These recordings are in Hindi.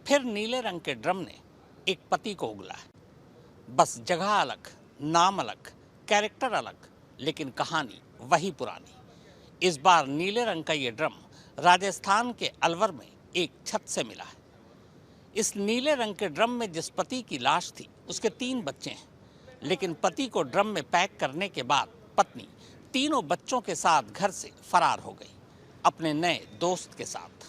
फिर नीले रंग के ड्रम ने एक पति को उगला है। बस जगह अलग, नाम अलग, कैरेक्टर अलग, लेकिन कहानी वही पुरानी। इस बार नीले रंग का ये ड्रम राजस्थान के अलवर में एक छत से मिला है। इस नीले रंग के ड्रम में जिस पति की लाश थी उसके 3 बच्चे हैं, लेकिन पति को ड्रम में पैक करने के बाद पत्नी तीनों बच्चों के साथ घर से फरार हो गई, अपने नए दोस्त के साथ।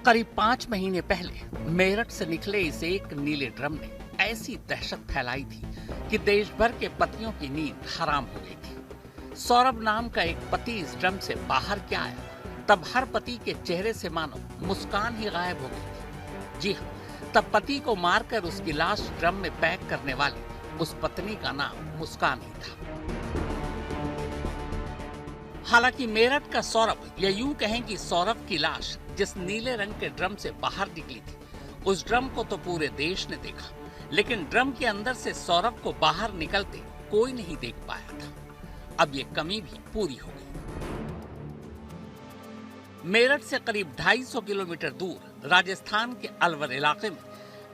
करीब 5 महीने पहले मेरठ से निकले इस एक नीले ड्रम ने ऐसी दहशत फैलाई थी कि देश भर के पतियों की नींद हराम हो गई थी। सौरभ नाम का एक पति इस ड्रम से बाहर क्या आया, तब हर पति के चेहरे से मानो मुस्कान ही गायब हो गई थी। जी हाँ, तब पति को मारकर उसकी लाश ड्रम में पैक करने वाली उस पत्नी का नाम मुस्कान ही था। हालांकि मेरठ का सौरभ, या यूं कहें कि सौरभ की लाश जिस नीले रंग के ड्रम से बाहर निकली थी, उस ड्रम को तो पूरे देश ने देखा, लेकिन ड्रम के अंदर से सौरभ को बाहर निकलते कोई नहीं देख पाया था। अब ये कमी भी पूरी हो गई। मेरठ से करीब 250 किलोमीटर दूर राजस्थान के अलवर इलाके में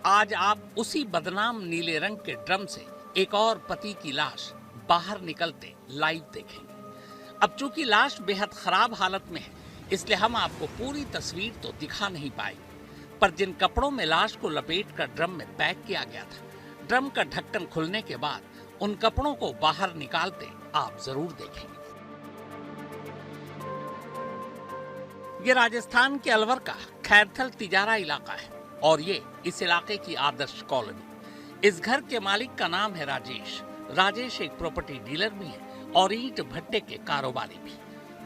आज आप उसी बदनाम नीले रंग के ड्रम से एक और पति की लाश बाहर निकलते लाइव देखेंगे। अब चूंकि लाश बेहद खराब हालत में है, इसलिए हम आपको पूरी तस्वीर तो दिखा नहीं पाएंगे, पर जिन कपड़ों में लाश को लपेटकर ड्रम में पैक किया गया था, ड्रम का ढक्कन खुलने के बाद उन कपड़ों को बाहर निकालते आप जरूर देखेंगे। ये राजस्थान के अलवर का खैरथल तिजारा इलाका है और ये इस इलाके की आदर्श कॉलोनी। इस घर के मालिक का नाम है राजेश। राजेश एक प्रॉपर्टी डीलर भी है और ईंट भट्टे के कारोबारी भी।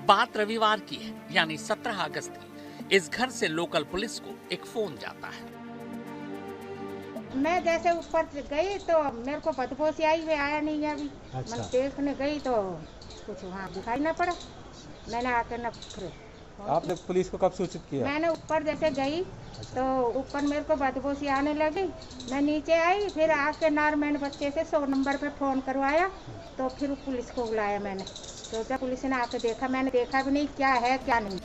बात रविवार की है, यानी 17 अगस्त की। इस घर से लोकल पुलिस को एक फोन जाता है। मैं जैसे ऊपर गई तो मेरे को बदबू सी आई, वे आया नहीं है अभी। अच्छा। मैं देखने गई तो कुछ वहाँ दिखाई ना पड़ा। मैंने आकर न फिर आपने पुलिस को कब सूचित किया? मैंने ऊपर जैसे गई तो ऊपर मेरे को बदबू सी आने लगी। मैं नीचे आई, फिर आके नारमैन बच्चे से 100 नंबर पे फोन करवाया, तो फिर पुलिस को बुलाया मैंने। तो जब पुलिस ने आके देखा, मैंने देखा भी नहीं क्या है क्या नहीं।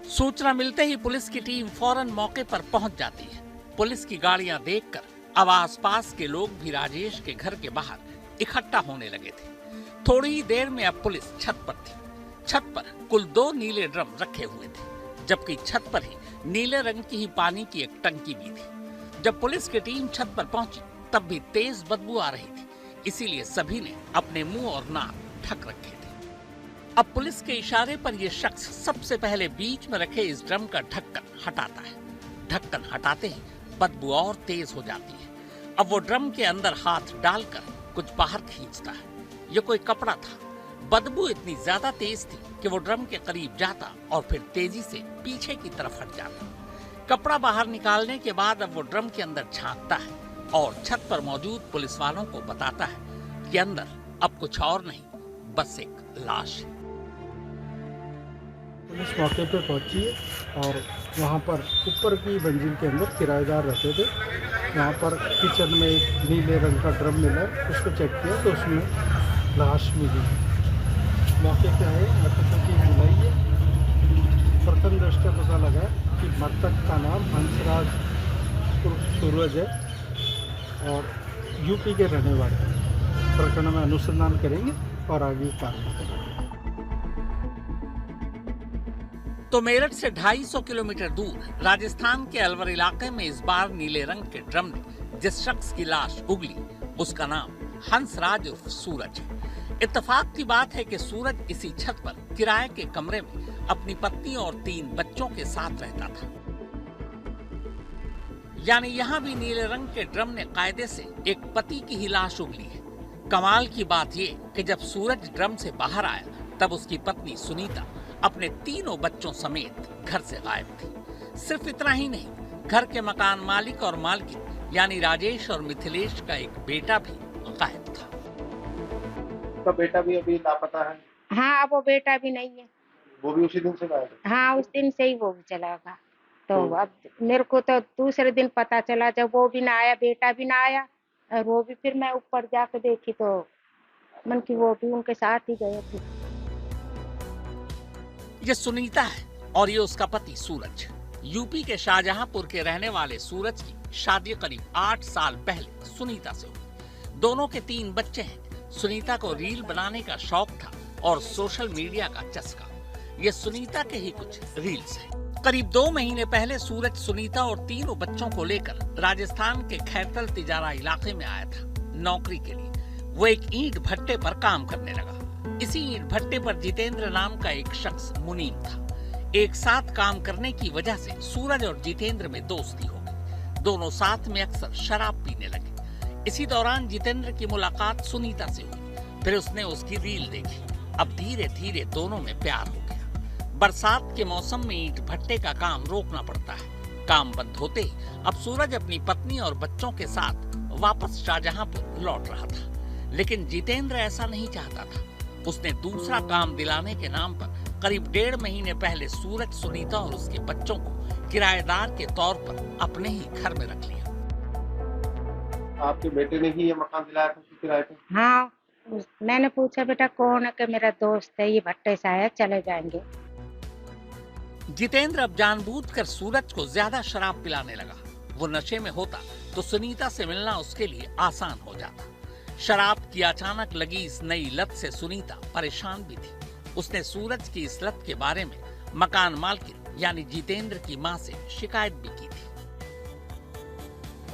सूचना मिलते ही पुलिस की टीम फौरन मौके पर पहुंच जाती है। पुलिस की गाड़ियां देखकर अब आसपास के लोग भी राजेश के घर के बाहर इकट्ठा होने लगे थे। थोड़ी ही देर में अब पुलिस छत पर थी। छत पर कुल 2 नीले ड्रम रखे हुए थे, जबकि छत पर ही नीले रंग की ही पानी की एक टंकी भी थी। जब पुलिस की टीम छत पर पहुंची तब भी तेज बदबू आ रही थी, इसीलिए सभी ने अपने मुंह और नाक ढक रखे थे। अब पुलिस के इशारे पर यह शख्स सबसे पहले बीच में रखे इस ड्रम का ढक्कन हटाता है। ढक्कन हटाते ही बदबू और तेज हो जाती है। अब वो ड्रम के अंदर हाथ डालकर कुछ बाहर खींचता है। ये कोई कपड़ा था। बदबू इतनी ज्यादा तेज थी कि वो ड्रम के करीब जाता और फिर तेजी से पीछे की तरफ हट जाता। कपड़ा बाहर निकालने के बाद अब वो ड्रम के अंदर झांकता है और छत पर मौजूद पुलिस वालों को बताता है कि अंदर अब कुछ और नहीं, बस एक लाश है। पुलिस मौके पे पहुंची है और वहाँ पर ऊपर की मंजिल के अंदर किराएदार रहते थे। वहाँ पर किचन में एक नीले रंग का ड्रम मिला, उसको चेक किया तो उसमें लाश मिली। मौके पे आए, मृतकों की बुलाई है। प्रथम दृष्टया पता लगा कि मृतक का नाम हंसराज उर्फ सूरज है और यूपी के रहने वाले हैं। प्रकरण में अनुसंधान करेंगे और आगे कार्रवाई करेंगे। तो मेरठ से 250 किलोमीटर दूर राजस्थान के अलवर इलाके में इस बार नीले रंग के ड्रम ने जिस शख्स की लाश उगली, उसका नाम हंसराज उर्फ सूरज है। इत्तेफाक की बात है कि सूरज इसी छत पर किराए के कमरे में अपनी पत्नी और 3 बच्चों के साथ रहता था। यानी यहाँ भी नीले रंग के ड्रम ने कायदे से एक पति की ही लाश उगली है। कमाल की बात ये कि जब सूरज ड्रम से बाहर आया तब उसकी पत्नी सुनीता अपने 3 बच्चों समेत घर से गायब थी। सिर्फ इतना ही नहीं, घर के मकान मालिक और मालकिन यानी राजेश और मिथिलेश का एक बेटा भी गायब था। उसका बेटा भी अभी लापता है। हाँ, वो बेटा भी नहीं है। वो भी उसी दिन से गायब है। हाँ, उस दिन से ही वो भी चला गया। तो अब मेरे को तो दूसरे दिन पता चला, जब वो भी ना आया, बेटा भी ना आया, और वो भी फिर मैं ऊपर जाकर देखी तो मन की वो भी उनके साथ ही गए थे। ये सुनीता है, और ये उसका पति सूरज। यूपी के शाहजहांपुर के रहने वाले सूरज की शादी करीब 8 साल पहले सुनीता से हुई। दोनों के 3 बच्चे हैं। सुनीता को रील बनाने का शौक था और सोशल मीडिया का चस्का। ये सुनीता के ही कुछ रील्स हैं। करीब 2 महीने पहले सूरज सुनीता और 3 बच्चों को लेकर राजस्थान के खैरतल तिजारा इलाके में आया था नौकरी के लिए। वो एक ईंट भट्टे पर काम करने लगा। इसी ईंट भट्टे पर जितेंद्र नाम का एक शख्स मुनीम था। एक साथ काम करने की वजह से सूरज और जितेंद्र में दोस्ती हो गई। दोनों साथ में अक्सर शराब पीने लगे। इसी दौरान जितेंद्र की मुलाकात सुनीता से हुई। फिर उसने उसकी रील देखी। अब धीरे धीरे दोनों में प्यार हो गया। बरसात के मौसम में ईंट भट्टे का काम रोकना पड़ता है। काम बंद होते ही अब सूरज अपनी पत्नी और बच्चों के साथ वापस शाहजहांपुर लौट रहा था। लेकिन जितेंद्र ऐसा नहीं चाहता था। उसने दूसरा काम दिलाने के नाम पर करीब 1.5 महीने पहले सूरज, सुनीता और उसके बच्चों को किराएदार के तौर पर अपने ही घर में रख लिया। आपके बेटे ने ही ये मकान दिलाया था किराए पे? हाँ, मैंने पूछा बेटा कौन है, कि मेरा दोस्त है, ये भट्टे से आया, चले जाएंगे। जितेंद्र अब जानबूझकर सूरज को ज्यादा शराब पिलाने लगा। वो नशे में होता तो सुनीता से मिलना उसके लिए आसान हो जाता। शराब की अचानक लगी इस नई लत से सुनीता परेशान भी थी। उसने सूरज की इस लत के बारे में मकान मालकिन यानी जितेंद्र की मां से शिकायत भी की थी।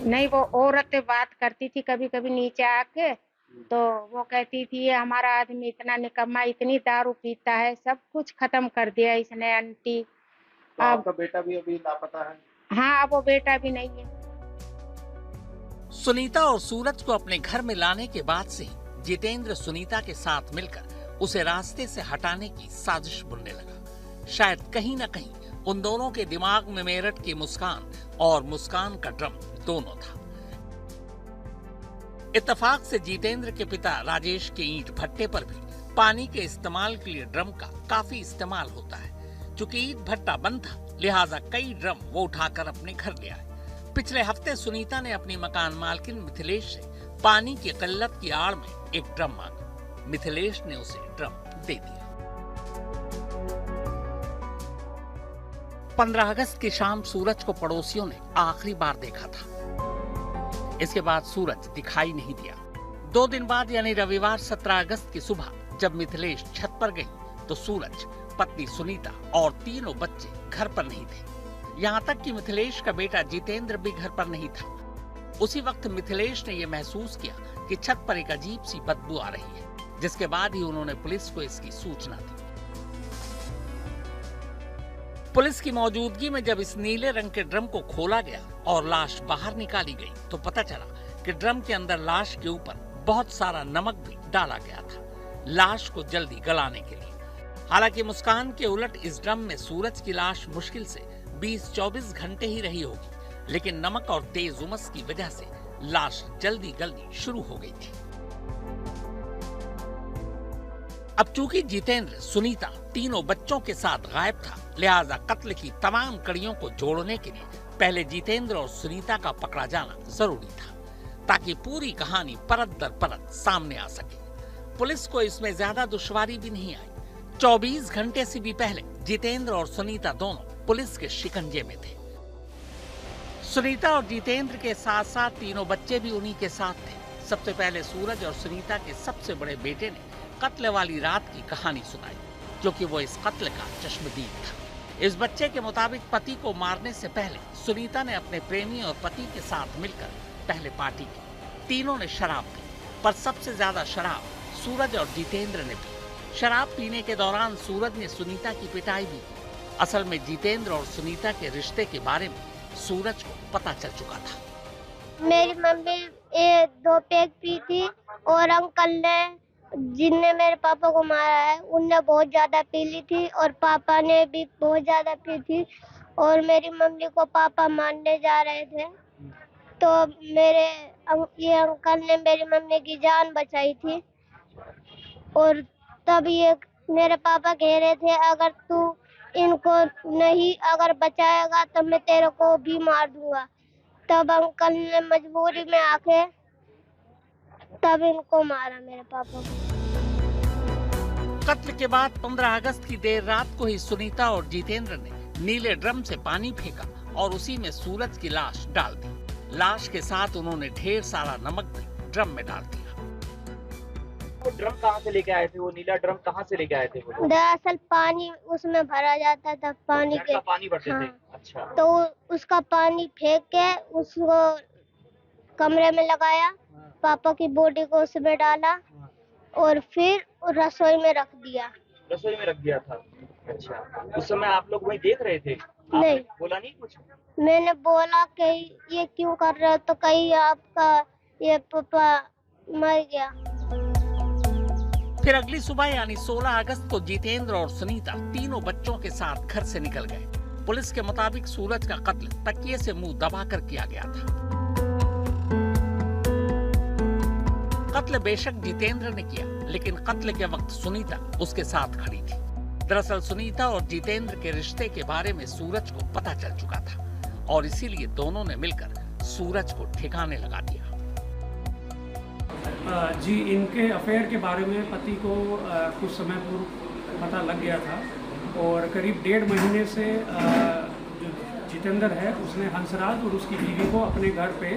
नहीं, वो औरत बात करती थी कभी कभी नीचे आके, तो वो कहती थी ये हमारा आदमी इतना निकम्मा, इतनी दारू पीता है, सब कुछ खत्म कर दिया इसने आंटी। तो आपका बेटा भी अभी लापता है? हाँ, अब वो बेटा भी नहीं है। सुनीता और सूरज को अपने घर में लाने के बाद से ही जितेंद्र सुनीता के साथ मिलकर उसे रास्ते से हटाने की साजिश बुनने लगा। शायद कहीं न कहीं उन दोनों के दिमाग में मेरठ की मुस्कान और मुस्कान का ड्रम दोनों था। इत्तेफाक से जितेंद्र के पिता राजेश के ईंट भट्टे पर भी पानी के इस्तेमाल के लिए ड्रम का काफी इस्तेमाल होता है। चूंकि ईंट भट्टा बंद था, लिहाजा कई ड्रम वो उठाकर अपने घर ले आए। पिछले हफ्ते सुनीता ने अपनी मकान मालकिन मिथिलेश से पानी की किल्लत की आड़ में एक ड्रम मांगा। मिथिलेश ने उसे ड्रम दे दिया। 15 अगस्त की शाम सूरज को पड़ोसियों ने आखिरी बार देखा था। इसके बाद सूरज दिखाई नहीं दिया। 2 दिन बाद यानी रविवार 17 अगस्त की सुबह जब मिथिलेश छत पर गई तो सूरज, पत्नी सुनीता और 3 बच्चे घर पर नहीं थे। यहाँ तक कि मिथिलेश का बेटा जितेंद्र भी घर पर नहीं था। उसी वक्त मिथिलेश ने यह महसूस किया कि छत पर एक अजीब सी बदबू आ रही है, जिसके बाद ही उन्होंने पुलिस को इसकी सूचना दी। पुलिस की मौजूदगी में जब इस नीले रंग के ड्रम को खोला गया और लाश बाहर निकाली गई तो पता चला कि ड्रम के अंदर लाश के ऊपर बहुत सारा नमक भी डाला गया था, लाश को जल्दी गलाने के लिए। हालांकि मुस्कान के उलट इस ड्रम में सूरज की लाश मुश्किल से 20-24 घंटे ही रही होगी, लेकिन नमक और तेज उमस की वजह से लाश जल्दी गलनी शुरू हो गई थी। अब चूंकि जितेंद्र, सुनीता 3 बच्चों के साथ गायब था, लिहाजा कत्ल की तमाम कड़ियों को जोड़ने के लिए पहले जितेंद्र और सुनीता का पकड़ा जाना जरूरी था, ताकि पूरी कहानी परत दर परत सामने आ सके। पुलिस को इसमें ज्यादा दुश्वारी भी नहीं आई। 24 घंटे से भी पहले जितेंद्र और सुनीता दोनों पुलिस के शिकंजे में थे। सुनीता और जितेंद्र के साथ साथ 3 बच्चे भी उन्हीं के साथ थे। सबसे पहले सूरज और सुनीता के सबसे बड़े बेटे ने कत्ल वाली रात की कहानी सुनाई, क्योंकि वो इस कत्ल का चश्मदीद था। इस बच्चे के मुताबिक पति को मारने से पहले सुनीता ने अपने प्रेमी और पति के साथ मिलकर पहले पार्टी की। तीनों ने शराब पी, पर सबसे ज्यादा शराब सूरज और जितेंद्र ने पी। शराब पीने के दौरान सूरज ने सुनीता की पिटाई भी की। असल में जितेंद्र और सुनीता के रिश्ते के बारे में सूरज को पता चल चुका था। मेरी मम्मी 2 पैक पी थी और अंकल ने, जिनने मेरे पापा को मारा है, उनने बहुत ज्यादा पी ली थी और पापा ने भी बहुत ज्यादा पी थी। और मेरी मम्मी को पापा मारने जा रहे थे तो ये अंकल ने मेरी मम्मी की जान बचाई थी। और तब ये मेरे पापा कह रहे थे अगर तू इनको नहीं अगर बचाएगा तो मैं तेरे को भी मार दूंगा। तब अंकल ने मजबूरी में आके तब इनको मारा, मेरे पापा को। कत्ल के बाद 15 अगस्त की देर रात को ही सुनीता और जितेंद्र ने नीले ड्रम से पानी फेंका और उसी में सूरज की लाश डाल दी। लाश के साथ उन्होंने ढेर सारा नमक भी ड्रम में डाल दिया। वो ड्रम कहाँ से लेके आए थे? वो नीला ड्रम कहाँ से लेके आए थे वो? दरअसल पानी उसमें भरा जाता था, पानी घर के का पानी भरते हाँ। थे। अच्छा। तो उसका पानी फेंक के उसको कमरे में लगाया, पापा की बॉडी को उसमें डाला और फिर रसोई में रख दिया। रसोई में रख दिया था। अच्छा, उस समय आप लोग वहीं देख रहे थे? आपने नहीं। बोला नहीं कुछ? मैंने बोला कि ये क्यों कर रहे हो, तो कहीं आपका ये पापा मर गया। फिर अगली सुबह यानी 16 अगस्त को जितेंद्र और सुनीता तीनों बच्चों के साथ घर से निकल गए। पुलिस के मुताबिक सूरज का कत्ल तकिए से मुंह दबाकर किया गया था। कत्ल बेशक जितेंद्र ने किया, लेकिन कत्ल के वक्त सुनीता उसके साथ खड़ी थी। दरअसल सुनीता और जितेंद्र के रिश्ते के बारे में सूरज को पता चल चुका था और इसीलिए दोनों ने मिलकर सूरज को ठिकाने लगा दिया। जी, इनके अफेयर के बारे में पति को कुछ समय पूर्व पता लग गया था और करीब 1.5 महीने से जो जितेंद्र है उसने हंसराज और उसकी बीवी को अपने घर पे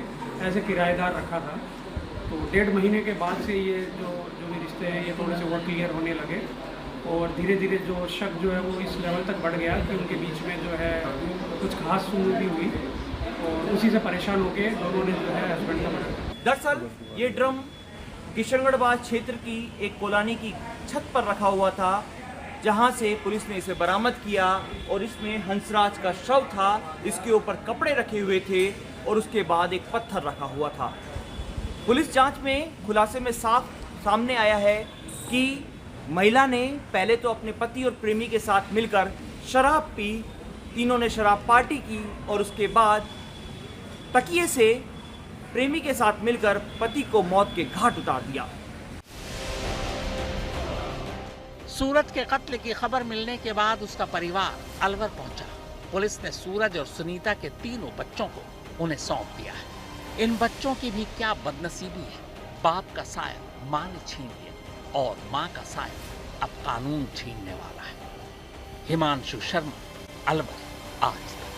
एज ए किराएदार रखा था। तो 1.5 महीने के बाद से ये जो भी रिश्ते हैं ये थोड़े से और क्लियर होने लगे और धीरे धीरे जो शक जो है वो इस लेवल तक बढ़ गया कि उनके बीच में जो है कुछ खास सुनू भी हुई और उसी से परेशान होकर दोनों ने जो है हस्बैंड का मर्डर। दरअसल ये ड्रम किशनगढ़ क्षेत्र की एक कॉलोनी की छत पर रखा हुआ था, जहां से पुलिस ने इसे बरामद किया और इसमें हंसराज का शव था। इसके ऊपर कपड़े रखे हुए थे और उसके बाद एक पत्थर रखा हुआ था। पुलिस जांच में खुलासे में साफ सामने आया है कि महिला ने पहले तो अपने पति और प्रेमी के साथ मिलकर शराब पी, तीनों ने शराब पार्टी की और उसके बाद तकिए से प्रेमी के साथ मिलकर पति को मौत के घाट उतार दिया। सूरज के कत्ल की खबर मिलने के बाद उसका परिवार अलवर पहुंचा। पुलिस ने सूरज और सुनीता के तीनों बच्चों को उन्हें सौंप दिया है। इन बच्चों की भी क्या बदनसीबी है, बाप का साया मां ने छीन लिया और मां का साया अब कानून छीनने वाला है। हिमांशु शर्मा, अलवर, आज तक।